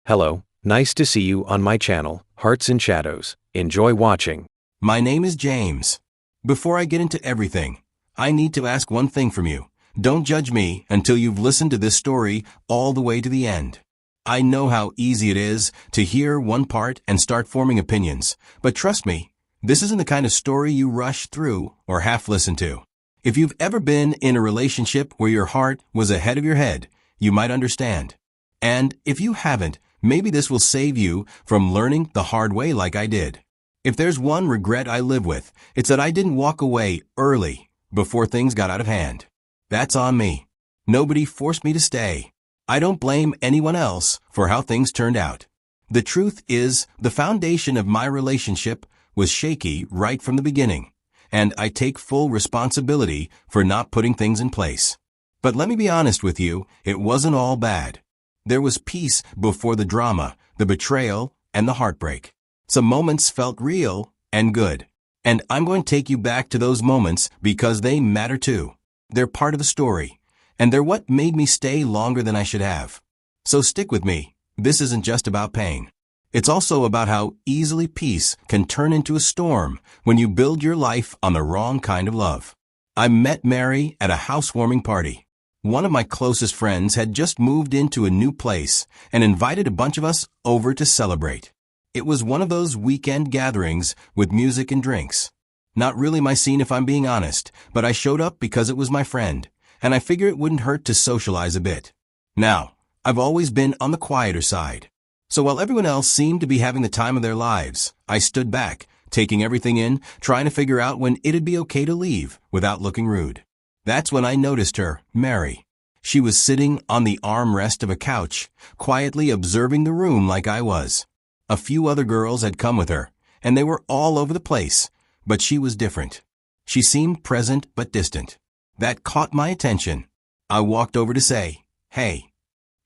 Hello, nice to see you on my channel, Hearts and Shadows. Enjoy watching. My name is James. Before I get into everything, I need to ask one thing from you. Don't judge me until you've listened to this story all the way to the end. I know how easy it is to hear one part and start forming opinions, but trust me, this isn't the kind of story you rush through or half listen to. If you've ever been in a relationship where your heart was ahead of your head, you might understand. And if you haven't, maybe this will save you from learning the hard way like I did. If there's one regret I live with, it's that I didn't walk away early before things got out of hand. That's on me. Nobody forced me to stay. I don't blame anyone else for how things turned out. The truth is, the foundation of my relationship was shaky right from the beginning, and I take full responsibility for not putting things in place. But let me be honest with you, it wasn't all bad. There was peace before the drama, the betrayal, and the heartbreak. Some moments felt real and good. And I'm going to take you back to those moments because they matter too. They're part of the story, and they're what made me stay longer than I should have. So stick with me. This isn't just about pain. It's also about how easily peace can turn into a storm when you build your life on the wrong kind of love. I met Mary at a housewarming party. One of my closest friends had just moved into a new place and invited a bunch of us over to celebrate. It was one of those weekend gatherings with music and drinks. Not really my scene if I'm being honest, but I showed up because it was my friend, and I figure it wouldn't hurt to socialize a bit. Now, I've always been on the quieter side. So while everyone else seemed to be having the time of their lives, I stood back, taking everything in, trying to figure out when it'd be okay to leave without looking rude. That's when I noticed her, Mary. She was sitting on the armrest of a couch, quietly observing the room like I was. A few other girls had come with her, and they were all over the place, but she was different. She seemed present but distant. That caught my attention. I walked over to say, "Hey."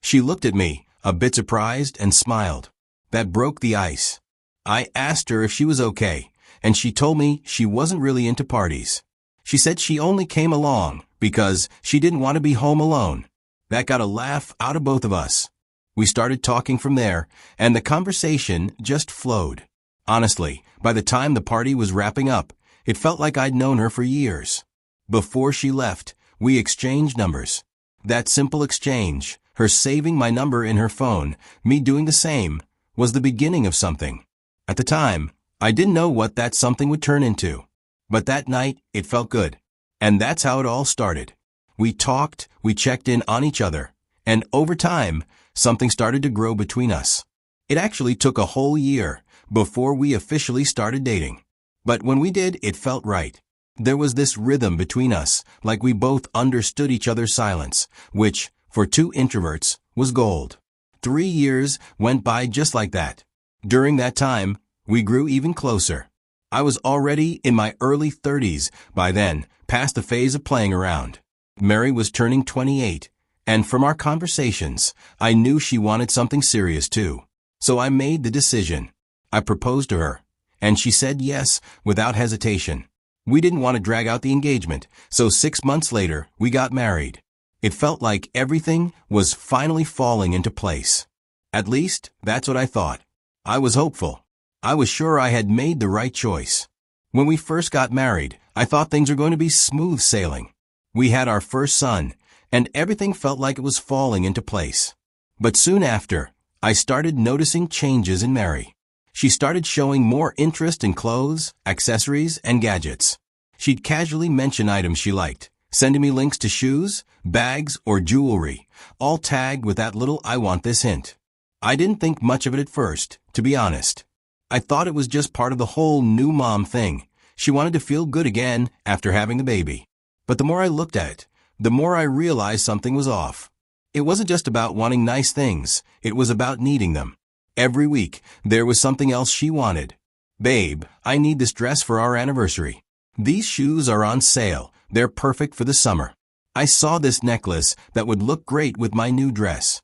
She looked at me, a bit surprised, and smiled. That broke the ice. I asked her if she was okay, and she told me she wasn't really into parties. She said she only came along because she didn't want to be home alone. That got a laugh out of both of us. We started talking from there, and the conversation just flowed. Honestly, by the time the party was wrapping up, it felt like I'd known her for years. Before she left, we exchanged numbers. That simple exchange, her saving my number in her phone, me doing the same, was the beginning of something. At the time, I didn't know what that something would turn into. But that night, it felt good. And that's how it all started. We talked, we checked in on each other, and over time, something started to grow between us. It actually took a whole year before we officially started dating. But when we did, it felt right. There was this rhythm between us, like we both understood each other's silence, which, for two introverts, was gold. 3 years went by just like that. During that time, we grew even closer. I was already in my early 30s by then, past the phase of playing around. Mary was turning 28, and from our conversations, I knew she wanted something serious too. So I made the decision. I proposed to her, and she said yes without hesitation. We didn't want to drag out the engagement, so 6 months later, we got married. It felt like everything was finally falling into place. At least, that's what I thought. I was hopeful. I was sure I had made the right choice. When we first got married, I thought things were going to be smooth sailing. We had our first son, and everything felt like it was falling into place. But soon after, I started noticing changes in Mary. She started showing more interest in clothes, accessories, and gadgets. She'd casually mention items she liked, sending me links to shoes, bags, or jewelry, all tagged with that little "I want this" hint. I didn't think much of it at first, to be honest. I thought it was just part of the whole new mom thing. She wanted to feel good again after having the baby. But the more I looked at it, the more I realized something was off. It wasn't just about wanting nice things, it was about needing them. Every week, there was something else she wanted. "Babe, I need this dress for our anniversary. These shoes are on sale. They're perfect for the summer. I saw this necklace that would look great with my new dress."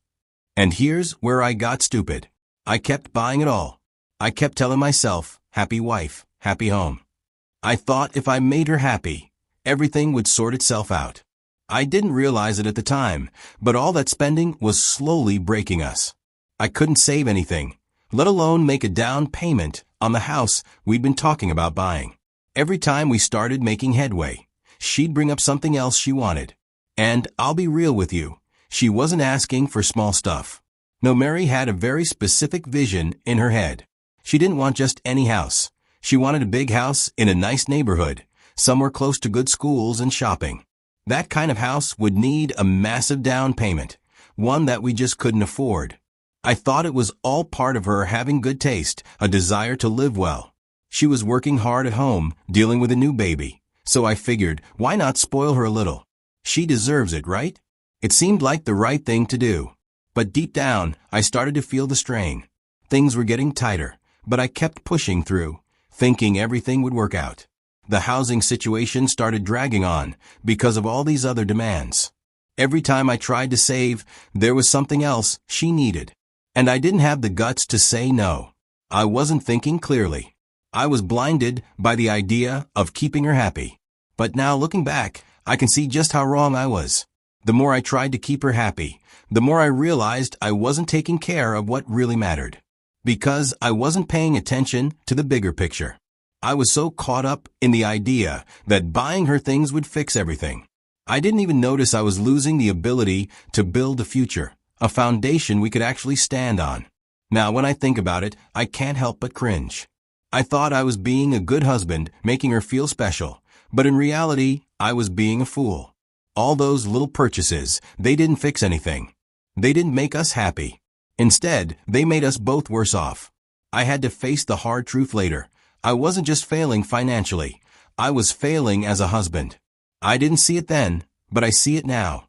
And here's where I got stupid. I kept buying it all. I kept telling myself, happy wife, happy home. I thought if I made her happy, everything would sort itself out. I didn't realize it at the time, but all that spending was slowly breaking us. I couldn't save anything, let alone make a down payment on the house we'd been talking about buying. Every time we started making headway, she'd bring up something else she wanted. And I'll be real with you, she wasn't asking for small stuff. No, Mary had a very specific vision in her head. She didn't want just any house. She wanted a big house in a nice neighborhood, somewhere close to good schools and shopping. That kind of house would need a massive down payment, one that we just couldn't afford. I thought it was all part of her having good taste, a desire to live well. She was working hard at home, dealing with a new baby, so I figured, why not spoil her a little? She deserves it, right? It seemed like the right thing to do. But deep down, I started to feel the strain. Things were getting tighter, but I kept pushing through, thinking everything would work out. The housing situation started dragging on because of all these other demands. Every time I tried to save, there was something else she needed. And I didn't have the guts to say no. I wasn't thinking clearly. I was blinded by the idea of keeping her happy. But now looking back, I can see just how wrong I was. The more I tried to keep her happy, the more I realized I wasn't taking care of what really mattered. Because I wasn't paying attention to the bigger picture. I was so caught up in the idea that buying her things would fix everything. I didn't even notice I was losing the ability to build a future, a foundation we could actually stand on. Now, when I think about it, I can't help but cringe. I thought I was being a good husband, making her feel special, but in reality, I was being a fool. All those little purchases, they didn't fix anything. They didn't make us happy. Instead, they made us both worse off. I had to face the hard truth later. I wasn't just failing financially. I was failing as a husband. I didn't see it then, but I see it now.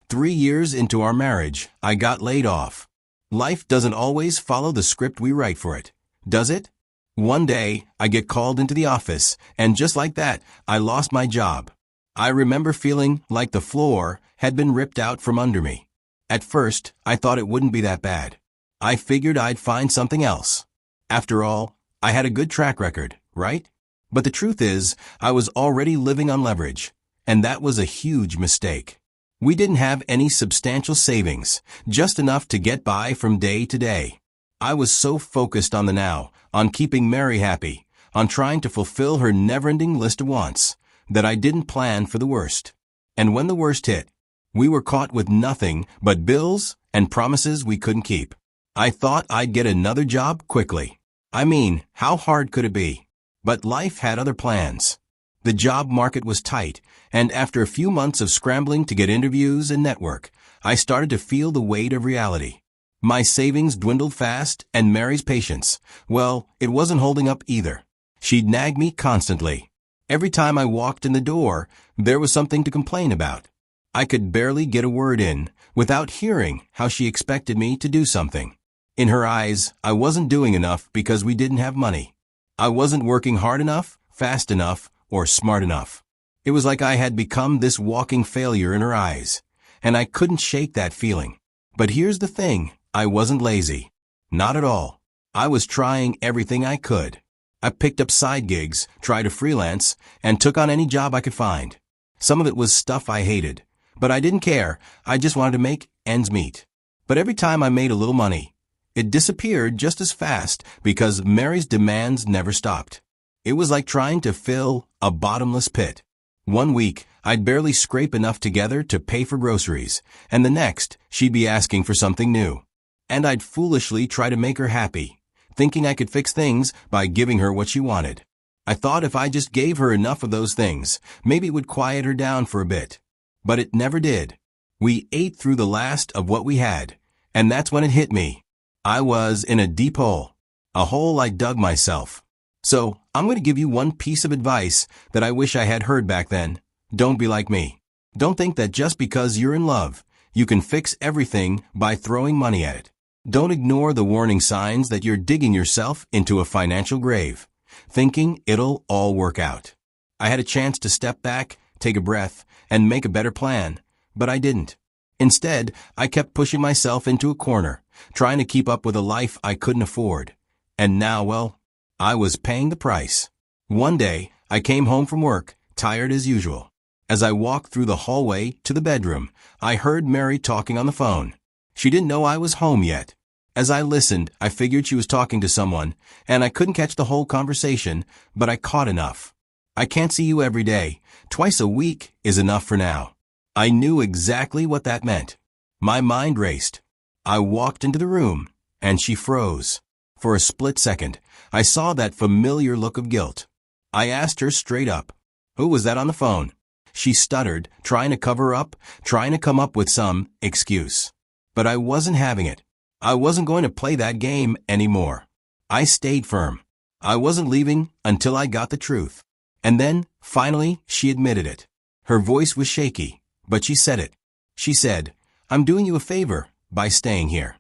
3 years into our marriage, I got laid off. Life doesn't always follow the script we write for it, does it? One day, I get called into the office, and just like that, I lost my job. I remember feeling like the floor had been ripped out from under me. At first, I thought it wouldn't be that bad. I figured I'd find something else. After all, I had a good track record, right? But the truth is, I was already living on leverage, and that was a huge mistake. We didn't have any substantial savings, just enough to get by from day to day. I was so focused on the now, on keeping Mary happy, on trying to fulfill her never-ending list of wants, that I didn't plan for the worst. And when the worst hit, we were caught with nothing but bills and promises we couldn't keep. I thought I'd get another job quickly. I mean, how hard could it be? But life had other plans. The job market was tight, and after a few months of scrambling to get interviews and network, I started to feel the weight of reality. My savings dwindled fast, and Mary's patience, well, it wasn't holding up either. She'd nag me constantly. Every time I walked in the door, there was something to complain about. I could barely get a word in without hearing how she expected me to do something. In her eyes, I wasn't doing enough because we didn't have money. I wasn't working hard enough, fast enough, or smart enough. It was like I had become this walking failure in her eyes, and I couldn't shake that feeling. But here's the thing, I wasn't lazy. Not at all. I was trying everything I could. I picked up side gigs, tried to freelance, and took on any job I could find. Some of it was stuff I hated, but I didn't care. I just wanted to make ends meet. But every time I made a little money, it disappeared just as fast because Mary's demands never stopped. It was like trying to fill a bottomless pit. One week, I'd barely scrape enough together to pay for groceries, and the next, she'd be asking for something new. And I'd foolishly try to make her happy, thinking I could fix things by giving her what she wanted. I thought if I just gave her enough of those things, maybe it would quiet her down for a bit. But it never did. We ate through the last of what we had, and that's when it hit me. I was in a deep hole, a hole I dug myself. So, I'm going to give you one piece of advice that I wish I had heard back then. Don't be like me. Don't think that just because you're in love, you can fix everything by throwing money at it. Don't ignore the warning signs that you're digging yourself into a financial grave, thinking it'll all work out. I had a chance to step back, take a breath, and make a better plan, but I didn't. Instead, I kept pushing myself into a corner, trying to keep up with a life I couldn't afford. And now, well, I was paying the price. One day, I came home from work, tired as usual. As I walked through the hallway to the bedroom, I heard Mary talking on the phone. She didn't know I was home yet. As I listened, I figured she was talking to someone, and I couldn't catch the whole conversation, but I caught enough. I can't see you every day. Twice a week is enough for now. I knew exactly what that meant. My mind raced. I walked into the room, and she froze. For a split second, I saw that familiar look of guilt. I asked her straight up, "Who was that on the phone?" She stuttered, trying to cover up, trying to come up with some excuse. But I wasn't having it. I wasn't going to play that game anymore. I stayed firm. I wasn't leaving until I got the truth. And then, finally, she admitted it. Her voice was shaky, but she said it. She said, "I'm doing you a favor by staying here."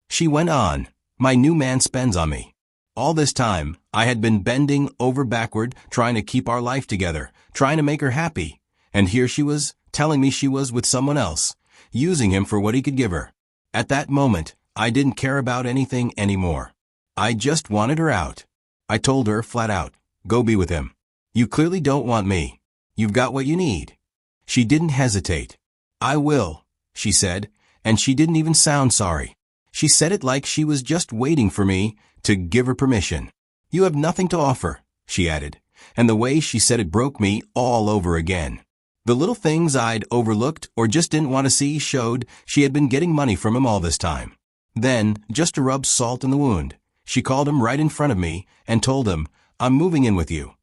She went on, "My new man spends on me." All this time, I had been bending over backward, trying to keep our life together, trying to make her happy. And here she was, telling me she was with someone else, using him for what he could give her. At that moment, I didn't care about anything anymore. I just wanted her out. I told her flat out, "Go be with him. You clearly don't want me. You've got what you need." She didn't hesitate. "I will," she said, and she didn't even sound sorry. She said it like she was just waiting for me to give her permission. "You have nothing to offer," she added, and the way she said it broke me all over again. The little things I'd overlooked or just didn't want to see showed she had been getting money from him all this time. Then, just to rub salt in the wound, she called him right in front of me and told him, "I'm moving in with you."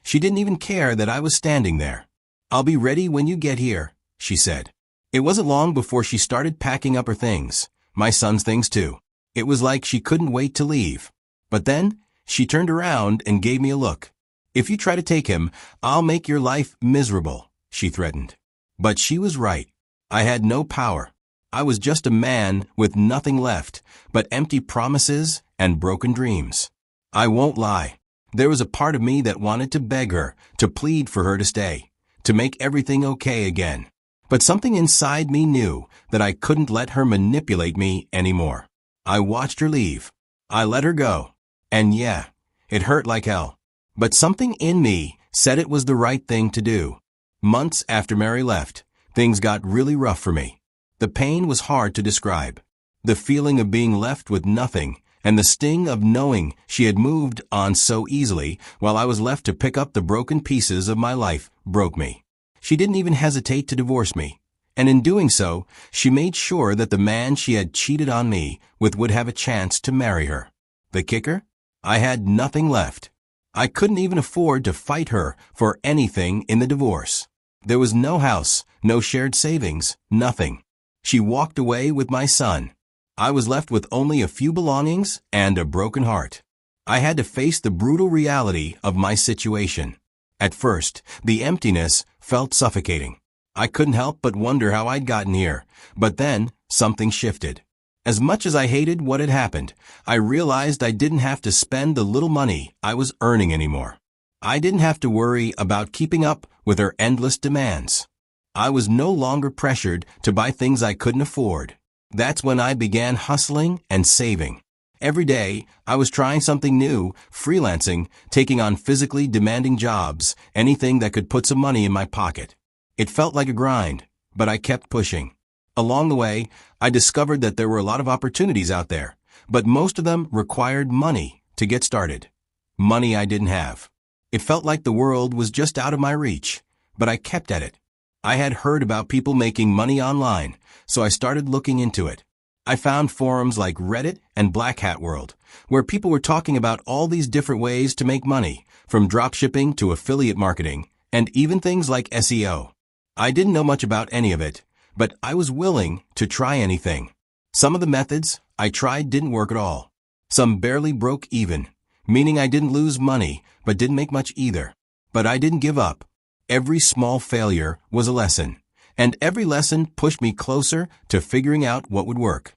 She didn't even care that I was standing there. "I'll be ready when you get here," she said. It wasn't long before she started packing up her things, my son's things too. It was like she couldn't wait to leave. But then, she turned around and gave me a look. "If you try to take him, I'll make your life miserable," she threatened. But she was right. I had no power. I was just a man with nothing left but empty promises and broken dreams. I won't lie. There was a part of me that wanted to beg her, to plead for her to stay, to make everything okay again. But something inside me knew that I couldn't let her manipulate me anymore. I watched her leave. I let her go. And yeah, it hurt like hell. But something in me said it was the right thing to do. Months after Mary left, things got really rough for me. The pain was hard to describe. The feeling of being left with nothing, and the sting of knowing she had moved on so easily while I was left to pick up the broken pieces of my life broke me. She didn't even hesitate to divorce me, and in doing so, she made sure that the man she had cheated on me with would have a chance to marry her. The kicker? I had nothing left. I couldn't even afford to fight her for anything in the divorce. There was no house, no shared savings, nothing. She walked away with my son. I was left with only a few belongings and a broken heart. I had to face the brutal reality of my situation. At first, the emptiness felt suffocating. I couldn't help but wonder how I'd gotten here, but then something shifted. As much as I hated what had happened, I realized I didn't have to spend the little money I was earning anymore. I didn't have to worry about keeping up with her endless demands. I was no longer pressured to buy things I couldn't afford. That's when I began hustling and saving. Every day, I was trying something new, freelancing, taking on physically demanding jobs, anything that could put some money in my pocket. It felt like a grind, but I kept pushing. Along the way, I discovered that there were a lot of opportunities out there, but most of them required money to get started. Money I didn't have. It felt like the world was just out of my reach, but I kept at it. I had heard about people making money online, so I started looking into it. I found forums like Reddit and Black Hat World, where people were talking about all these different ways to make money, from dropshipping to affiliate marketing, and even things like SEO. I didn't know much about any of it, but I was willing to try anything. Some of the methods I tried didn't work at all. Some barely broke even, meaning I didn't lose money, but didn't make much either. But I didn't give up. Every small failure was a lesson, and every lesson pushed me closer to figuring out what would work.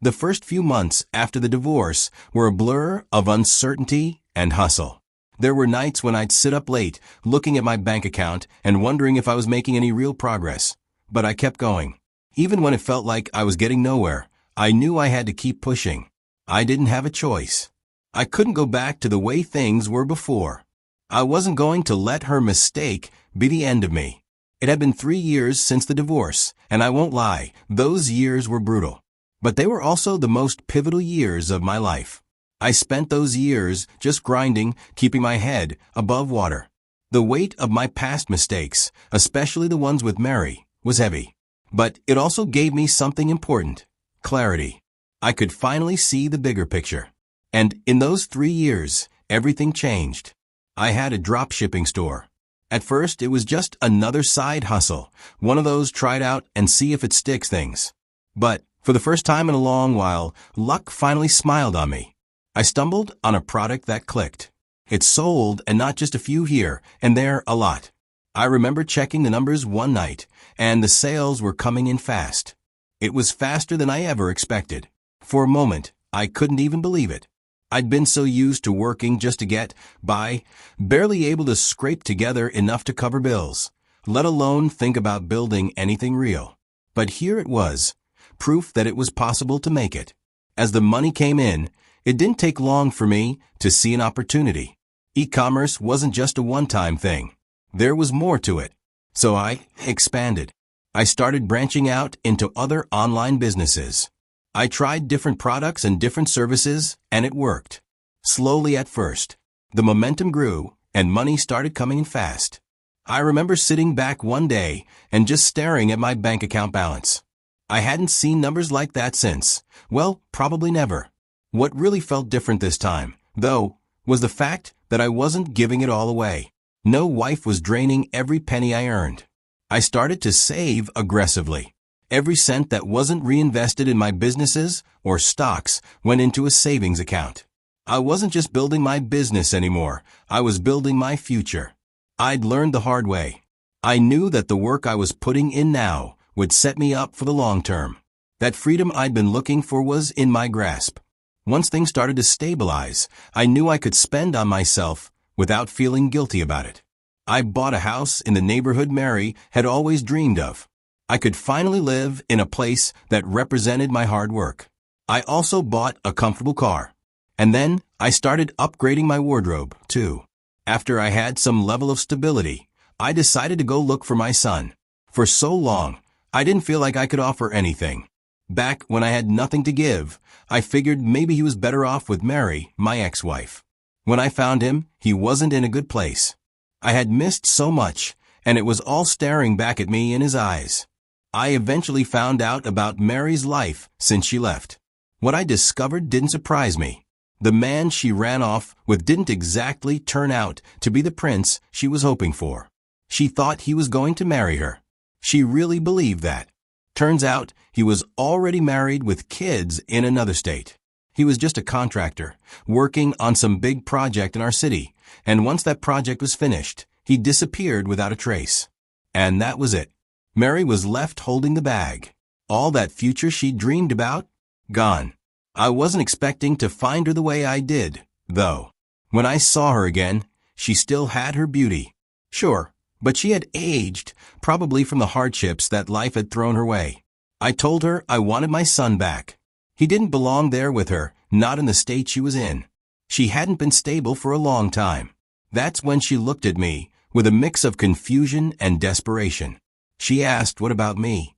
The first few months after the divorce were a blur of uncertainty and hustle. There were nights when I'd sit up late, looking at my bank account and wondering if I was making any real progress. But I kept going. Even when it felt like I was getting nowhere, I knew I had to keep pushing. I didn't have a choice. I couldn't go back to the way things were before. I wasn't going to let her mistake be the end of me. It had been 3 years since the divorce, and I won't lie, those years were brutal. But they were also the most pivotal years of my life. I spent those years just grinding, keeping my head above water. The weight of my past mistakes, especially the ones with Mary, was heavy. But it also gave me something important: clarity. I could finally see the bigger picture. And in those 3 years, everything changed. I had a drop-shipping store. At first, it was just another side hustle, one of those try it out and see if it sticks things. But for the first time in a long while, luck finally smiled on me. I stumbled on a product that clicked. It sold, and not just a few here and there, a lot. I remember checking the numbers one night, and the sales were coming in fast. It was faster than I ever expected. For a moment, I couldn't even believe it. I'd been so used to working just to get by, barely able to scrape together enough to cover bills, let alone think about building anything real. But here it was, proof that it was possible to make it. As the money came in, it didn't take long for me to see an opportunity. E-commerce wasn't just a one-time thing. There was more to it. So I expanded. I started branching out into other online businesses. I tried different products and different services, and it worked. Slowly at first. The momentum grew, and money started coming in fast. I remember sitting back one day and just staring at my bank account balance. I hadn't seen numbers like that since. Well, probably never. What really felt different this time, though, was the fact that I wasn't giving it all away. No wife was draining every penny I earned. I started to save aggressively. Every cent that wasn't reinvested in my businesses or stocks went into a savings account. I wasn't just building my business anymore. I was building my future. I'd learned the hard way. I knew that the work I was putting in now would set me up for the long term. That freedom I'd been looking for was in my grasp. Once things started to stabilize, I knew I could spend on myself without feeling guilty about it. I bought a house in the neighborhood Mary had always dreamed of. I could finally live in a place that represented my hard work. I also bought a comfortable car. And then I started upgrading my wardrobe, too. After I had some level of stability, I decided to go look for my son. For so long, I didn't feel like I could offer anything. Back when I had nothing to give, I figured maybe he was better off with Mary, my ex-wife. When I found him, he wasn't in a good place. I had missed so much, and it was all staring back at me in his eyes. I eventually found out about Mary's life since she left. What I discovered didn't surprise me. The man she ran off with didn't exactly turn out to be the prince she was hoping for. She thought he was going to marry her. She really believed that. Turns out he was already married with kids in another state. He was just a contractor, working on some big project in our city, and once that project was finished, he disappeared without a trace. And that was it. Mary was left holding the bag. All that future she dreamed about, gone. I wasn't expecting to find her the way I did, though. When I saw her again, she still had her beauty. Sure, but she had aged, probably from the hardships that life had thrown her way. I told her I wanted my son back. He didn't belong there with her, not in the state she was in. She hadn't been stable for a long time. That's when she looked at me, with a mix of confusion and desperation. She asked, "What about me?"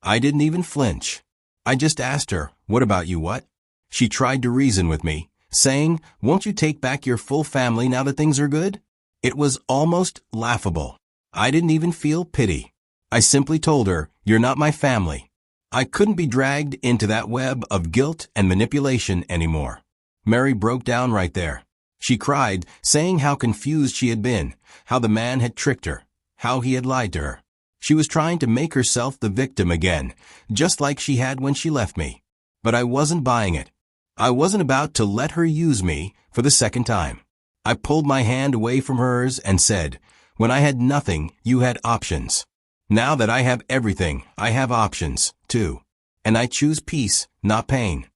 I didn't even flinch. I just asked her, "What about you, what?" She tried to reason with me, saying, "Won't you take back your full family now that things are good?" It was almost laughable. I didn't even feel pity. I simply told her, "You're not my family." I couldn't be dragged into that web of guilt and manipulation anymore. Mary broke down right there. She cried, saying how confused she had been, how the man had tricked her, how he had lied to her. She was trying to make herself the victim again, just like she had when she left me. But I wasn't buying it. I wasn't about to let her use me for the second time. I pulled my hand away from hers and said, "When I had nothing, you had options. Now that I have everything, I have options, too. And I choose peace, not pain."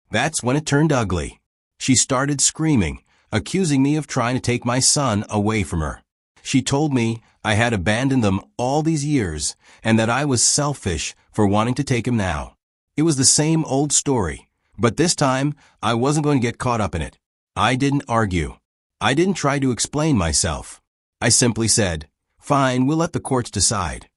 That's when it turned ugly. She started screaming, accusing me of trying to take my son away from her. She told me I had abandoned them all these years and that I was selfish for wanting to take him now. It was the same old story, but this time I wasn't going to get caught up in it. I didn't argue. I didn't try to explain myself. I simply said, "Fine, we'll let the courts decide."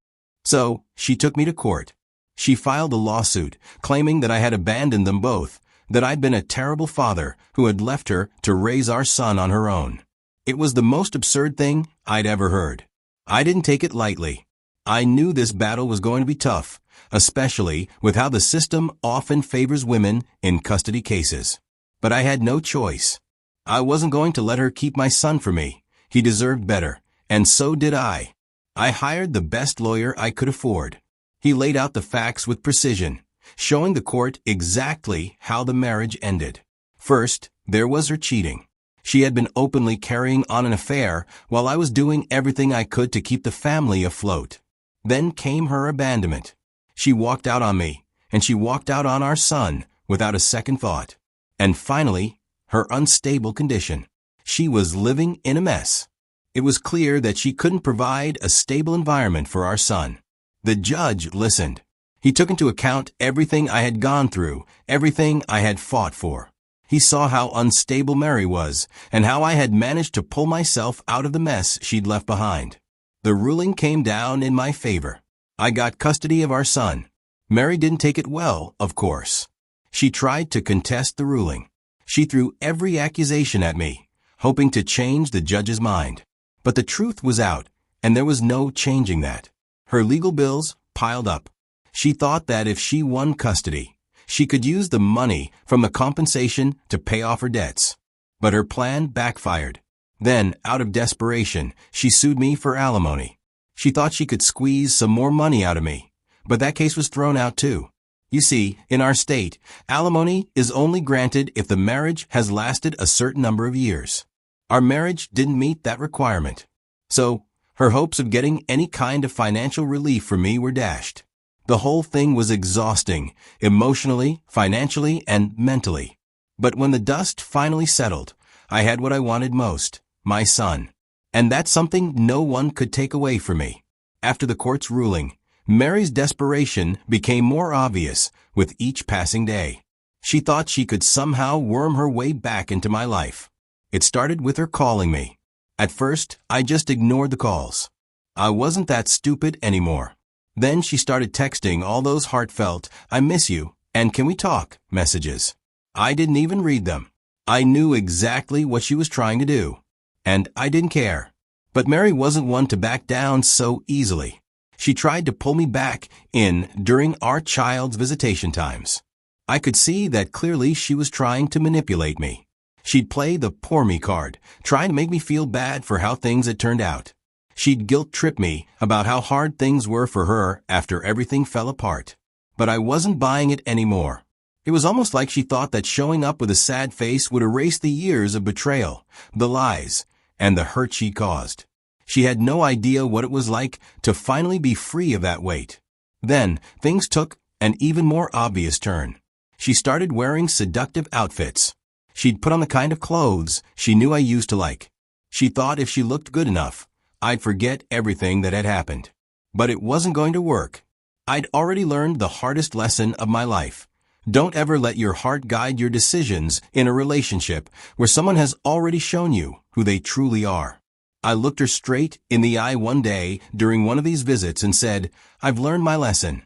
So she took me to court. She filed a lawsuit, claiming that I had abandoned them both, that I'd been a terrible father who had left her to raise our son on her own. It was the most absurd thing I'd ever heard. I didn't take it lightly. I knew this battle was going to be tough, especially with how the system often favors women in custody cases. But I had no choice. I wasn't going to let her keep my son for me. He deserved better, and so did I. I hired the best lawyer I could afford. He laid out the facts with precision, showing the court exactly how the marriage ended. First, there was her cheating. She had been openly carrying on an affair while I was doing everything I could to keep the family afloat. Then came her abandonment. She walked out on me, and she walked out on our son without a second thought. And finally, her unstable condition. She was living in a mess. It was clear that she couldn't provide a stable environment for our son. The judge listened. He took into account everything I had gone through, everything I had fought for. He saw how unstable Mary was, and how I had managed to pull myself out of the mess she'd left behind. The ruling came down in my favor. I got custody of our son. Mary didn't take it well, of course. She tried to contest the ruling. She threw every accusation at me, hoping to change the judge's mind. But the truth was out, and there was no changing that. Her legal bills piled up. She thought that if she won custody, she could use the money from the compensation to pay off her debts. But her plan backfired. Then, out of desperation, she sued me for alimony. She thought she could squeeze some more money out of me, but that case was thrown out too. You see, in our state, alimony is only granted if the marriage has lasted a certain number of years. Our marriage didn't meet that requirement. So, her hopes of getting any kind of financial relief from me were dashed. The whole thing was exhausting, emotionally, financially, and mentally. But when the dust finally settled, I had what I wanted most, my son. And that's something no one could take away from me. After the court's ruling, Mary's desperation became more obvious with each passing day. She thought she could somehow worm her way back into my life. It started with her calling me. At first, I just ignored the calls. I wasn't that stupid anymore. Then she started texting all those heartfelt, "I miss you," and "Can we talk" messages. I didn't even read them. I knew exactly what she was trying to do. And I didn't care. But Mary wasn't one to back down so easily. She tried to pull me back in during our child's visitation times. I could see that clearly she was trying to manipulate me. She'd play the poor me card, trying to make me feel bad for how things had turned out. She'd guilt-trip me about how hard things were for her after everything fell apart. But I wasn't buying it anymore. It was almost like she thought that showing up with a sad face would erase the years of betrayal, the lies, and the hurt she caused. She had no idea what it was like to finally be free of that weight. Then, things took an even more obvious turn. She started wearing seductive outfits. She'd put on the kind of clothes she knew I used to like. She thought if she looked good enough, I'd forget everything that had happened. But it wasn't going to work. I'd already learned the hardest lesson of my life. Don't ever let your heart guide your decisions in a relationship where someone has already shown you who they truly are. I looked her straight in the eye one day during one of these visits and said, "I've learned my lesson."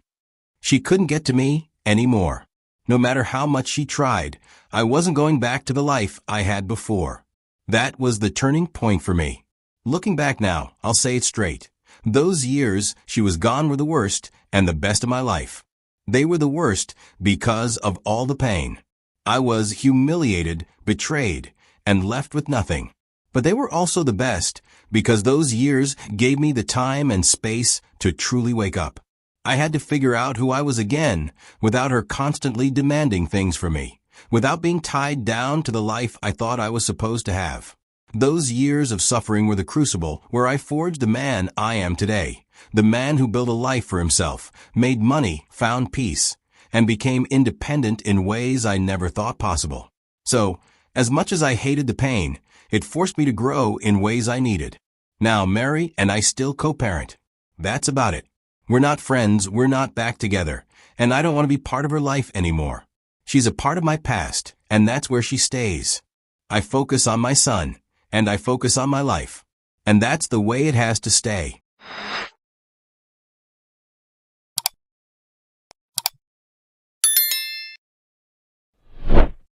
She couldn't get to me anymore. No matter how much she tried, I wasn't going back to the life I had before. That was the turning point for me. Looking back now, I'll say it straight. Those years she was gone were the worst and the best of my life. They were the worst because of all the pain. I was humiliated, betrayed, and left with nothing. But they were also the best because those years gave me the time and space to truly wake up. I had to figure out who I was again without her constantly demanding things from me, without being tied down to the life I thought I was supposed to have. Those years of suffering were the crucible where I forged the man I am today, the man who built a life for himself, made money, found peace, and became independent in ways I never thought possible. So, as much as I hated the pain, it forced me to grow in ways I needed. Now Mary and I still co-parent. That's about it. We're not friends, we're not back together, and I don't want to be part of her life anymore. She's a part of my past, and that's where she stays. I focus on my son, and I focus on my life. And that's the way it has to stay.